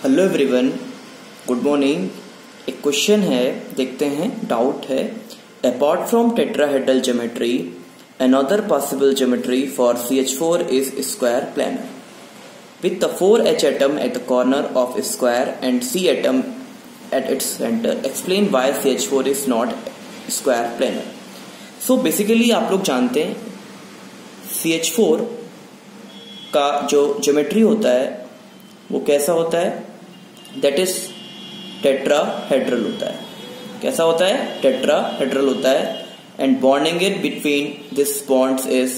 Hello everyone, good morning. एक question है, देखते हैं। डाउट है, apart from tetrahedral geometry another possible geometry for CH4 is square planar with the 4H atom at the corner of square and C atom at its center. Explain why CH4 is not square planar. So basically आप लोग जानते हैं CH4 का जो geometry होता है वो कैसा होता है, दैट इज टेट्राहेड्रल होता है। कैसा होता है? टेट्राहेड्रल होता है। And bond angle between this bonds is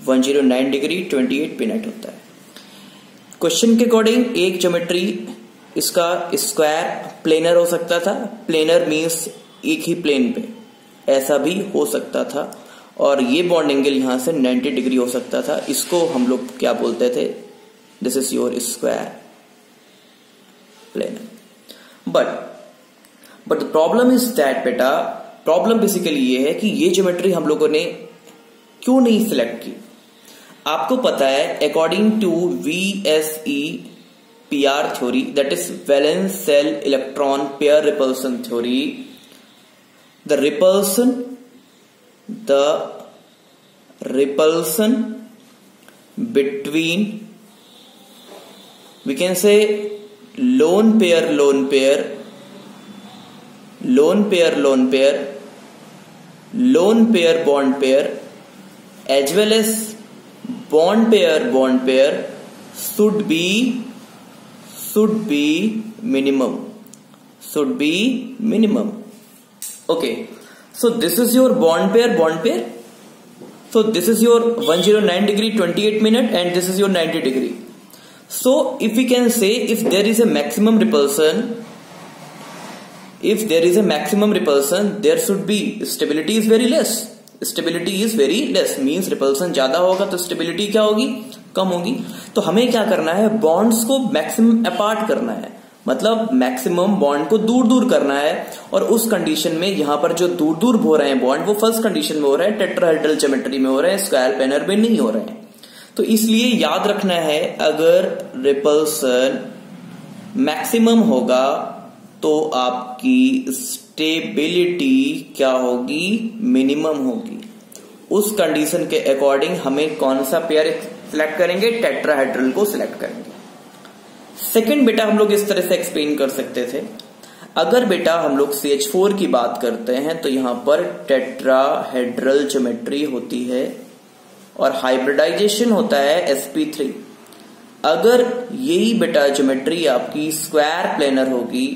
109 degree 28 minute होता है। क्वेश्चन के अकॉर्डिंग एक ज्योमेट्री इसका स्क्वायर प्लेनर हो सकता था। प्लेनर मीन्स एक ही प्लेन पे, ऐसा भी हो सकता था। और ये बॉन्ड एंगल यहां से 90 डिग्री हो सकता था। इसको हम लोग क्या बोलते थे? This is your square planar. But the problem is that बेटा, प्रॉब्लम बेसिकली ये है कि ये ज्योमेट्री हम लोगों ने क्यों नहीं सिलेक्ट की। आपको पता है according to VSEPR theory, that is valence shell electron pair repulsion theory, the repulsion between, we can say, lone pair lone pair, lone pair lone pair, lone pair bond pair, as well as bond pair should be minimum. Okay, so this is your bond pair. So this is your 109 degree 28 minute and this is your 90 degree. So if we can say, if there is a maximum repulsion, there should be stability is very less. Means repulsion ज्यादा होगा तो stability क्या होगी? कम होगी। तो हमें क्या करना है? बॉन्ड्स को मैक्सिमम अपार्ट करना है, मतलब मैक्सिमम बॉन्ड को दूर दूर करना है। और उस कंडीशन में यहां पर जो दूर दूर हो रहे हैं बॉन्ड, वो फर्स्ट कंडीशन में हो रहे हैं, टेट्राहेड्रल ज्योमेट्री में हो रहे हैं, स्क्वायर प्लेनर में नहीं हो रहे हैं। तो इसलिए याद रखना है, अगर रिपल्सन मैक्सिमम होगा तो आपकी स्टेबिलिटी क्या होगी? मिनिमम होगी। उस कंडीशन के अकॉर्डिंग हमें कौन सा पेयर सिलेक्ट करेंगे? टेट्राहेड्रल को सिलेक्ट करेंगे। सेकंड बेटा हम लोग इस तरह से एक्सप्लेन कर सकते थे, अगर बेटा हम लोग CH4 की बात करते हैं तो यहां पर टेट्राहेड्रल ज्योमेट्री होती है और हाइब्रिडाइजेशन होता है sp3। अगर यही बेटा ज्योमेट्री आपकी स्क्वायर प्लेनर होगी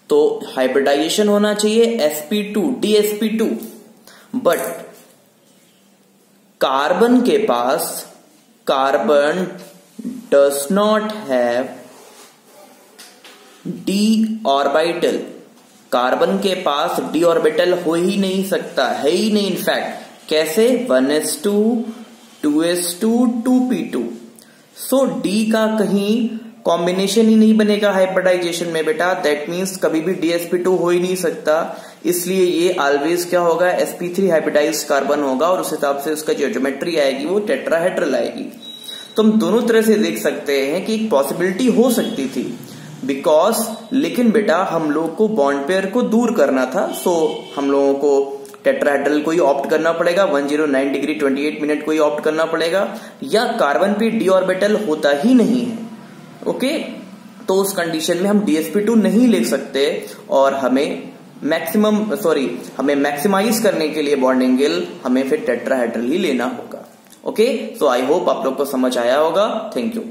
तो हाइब्रिडाइजेशन होना चाहिए sp2 dsp2। बट कार्बन के पास, carbon does not have d orbital, carbon के पास d ऑर्बिटल हो ही नहीं सकता, है ही नहीं। इनफैक्ट कैसे? 1s2 2s2 2p2। सो d का कहीं कॉम्बिनेशन ही नहीं बनेगा हाइब्रिडाइजेशन में बेटा। दैट मीन्स कभी भी dsp2 हो ही नहीं सकता। इसलिए ये ऑलवेज क्या होगा? sp3 हाइब्रिडाइज्ड कार्बन होगा और उस हिसाब से उसका जो ज्योमेट्री आएगी वो टेट्राहेड्रल आएगी। तो हम दोनों तरह से देख सकते हैं कि एक पॉसिबिलिटी हो सकती थी बिकॉज, लेकिन बेटा हम लोग को बॉन्ड पेयर को दूर करना था। सो हम लोगों को टेट्राहेड्रल को ही ऑप्ट करना पड़ेगा, 109 डिग्री 28 मिनट को ही ऑप्ट करना पड़ेगा, या कार्बन पे डी ऑर्बिटल होता ही नहीं है। ओके, तो उस कंडीशन में हम dsp2 नहीं ले सकते और हमें मैक्सिमाइज करने के लिए बॉन्ड एंगल हमें फिर टेट्राहेड्रल ही लेना होगा। ओके, सो आई होप आप लोग को समझ आया होगा। Thank you.